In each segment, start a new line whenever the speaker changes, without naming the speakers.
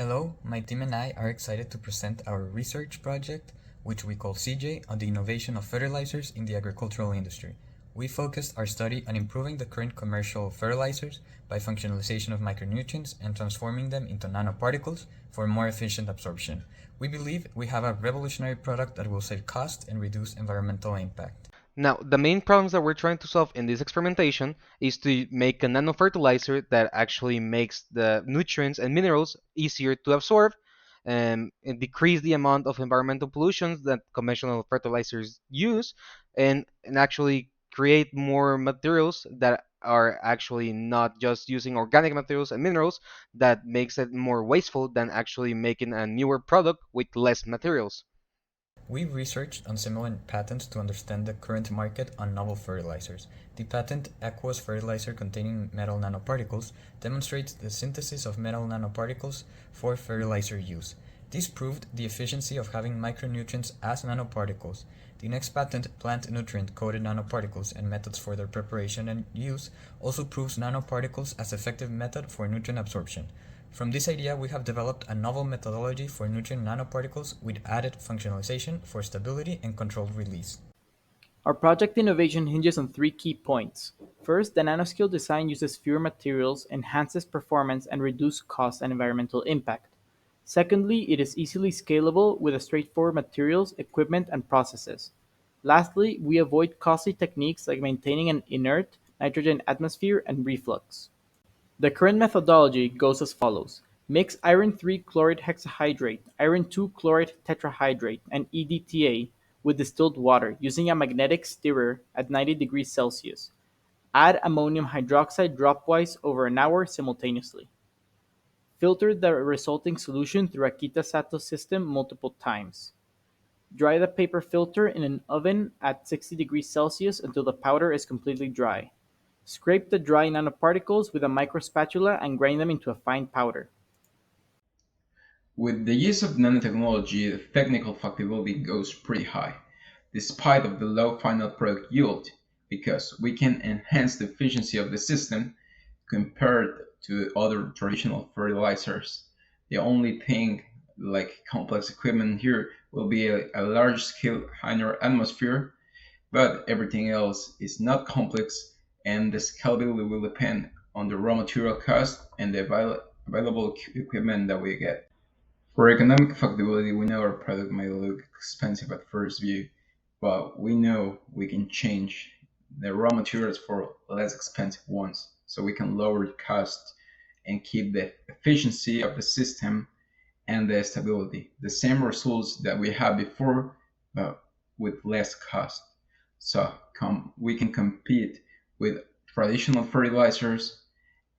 Hello, my team and I are excited to present our research project, which we call CJ, on the innovation of fertilizers in the agricultural industry. We focused our study on improving the current commercial fertilizers by functionalization of micronutrients and transforming them into nanoparticles for more efficient absorption. We believe we have a revolutionary product that will save cost and reduce environmental impact.
Now, the main problems that we're trying to solve in this experimentation is to make a nanofertilizer that actually makes the nutrients and minerals easier to absorb and decrease the amount of environmental pollutions that conventional fertilizers use and actually create more materials that are actually not just using organic materials and minerals that makes it more wasteful than actually making a newer product with less materials.
We researched on similar patents to understand the current market on novel fertilizers. The patent Aqueous Fertilizer containing metal nanoparticles demonstrates the synthesis of metal nanoparticles for fertilizer use. This proved the efficiency of having micronutrients as nanoparticles. The next patent, Plant Nutrient-Coated Nanoparticles and Methods for Their Preparation and Use, also proves nanoparticles as effective method for nutrient absorption. From this idea, we have developed a novel methodology for nutrient nanoparticles with added functionalization for stability and controlled release.
Our project innovation hinges on three key points. First, the nanoscale design uses fewer materials, enhances performance, and reduces cost and environmental impact. Secondly, it is easily scalable with straightforward materials, equipment, and processes. Lastly, we avoid costly techniques like maintaining an inert nitrogen atmosphere and reflux. The current methodology goes as follows: mix iron 3 chloride hexahydrate, iron 2 chloride tetrahydrate, and EDTA with distilled water using a magnetic stirrer at 90 degrees Celsius. Add ammonium hydroxide dropwise over an hour simultaneously. Filter the resulting solution through a Kitasato system multiple times. Dry the paper filter in an oven at 60 degrees Celsius until the powder is completely dry. Scrape the dry nanoparticles with a microspatula and grind them into a fine powder.
With the use of nanotechnology, the technical feasibility goes pretty high, despite of the low final product yield, because we can enhance the efficiency of the system compared to other traditional fertilizers. The only thing like complex equipment here will be a large scale inner atmosphere, but everything else is not complex and the scalability will depend on the raw material cost and the available equipment that we get. For economic feasibility, we know our product may look expensive at first view, but we know we can change the raw materials for less expensive ones, so we can lower the cost and keep the efficiency of the system and the stability. The same results that we had before, but with less cost. So we can compete with traditional fertilizers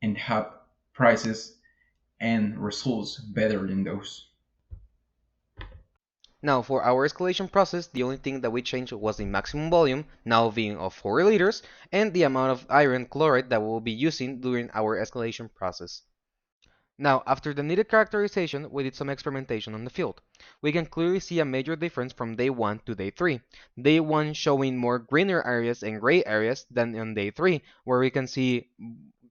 and have prices and results better than those.
Now, for our escalation process, the only thing that we changed was the maximum volume, now being of 4 liters, and the amount of iron chloride that we'll be using during our escalation process. Now, after the needed characterization, we did some experimentation on the field. We can clearly see a major difference from day 1 to day 3. Day 1 showing more greener areas and gray areas than on day 3, where we can see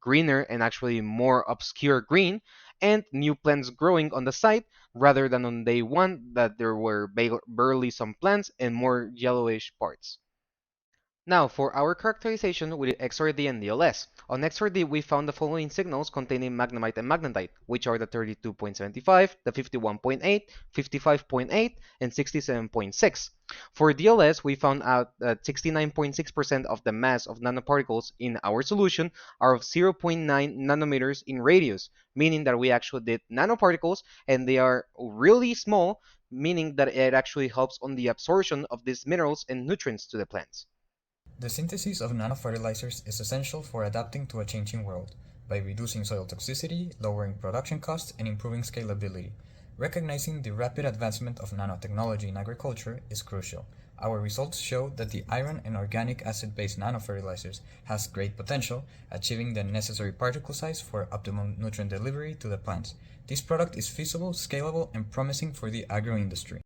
greener and actually more obscure green, and new plants growing on the site rather than on day 1 that there were barely some plants and more yellowish parts. Now, for our characterization with XRD and DLS. On XRD, we found the following signals containing magnemite and magnetite, which are the 32.75, the 51.8, 55.8, and 67.6. For DLS, we found out that 69.6% of the mass of nanoparticles in our solution are of 0.9 nanometers in radius, meaning that we actually did nanoparticles and they are really small, meaning that it actually helps on the absorption of these minerals and nutrients to the plants.
The synthesis of nanofertilizers is essential for adapting to a changing world by reducing soil toxicity, lowering production costs, and improving scalability. Recognizing the rapid advancement of nanotechnology in agriculture is crucial. Our results show that the iron and organic acid-based nanofertilizers has great potential, achieving the necessary particle size for optimum nutrient delivery to the plants. This product is feasible, scalable, and promising for the agro-industry.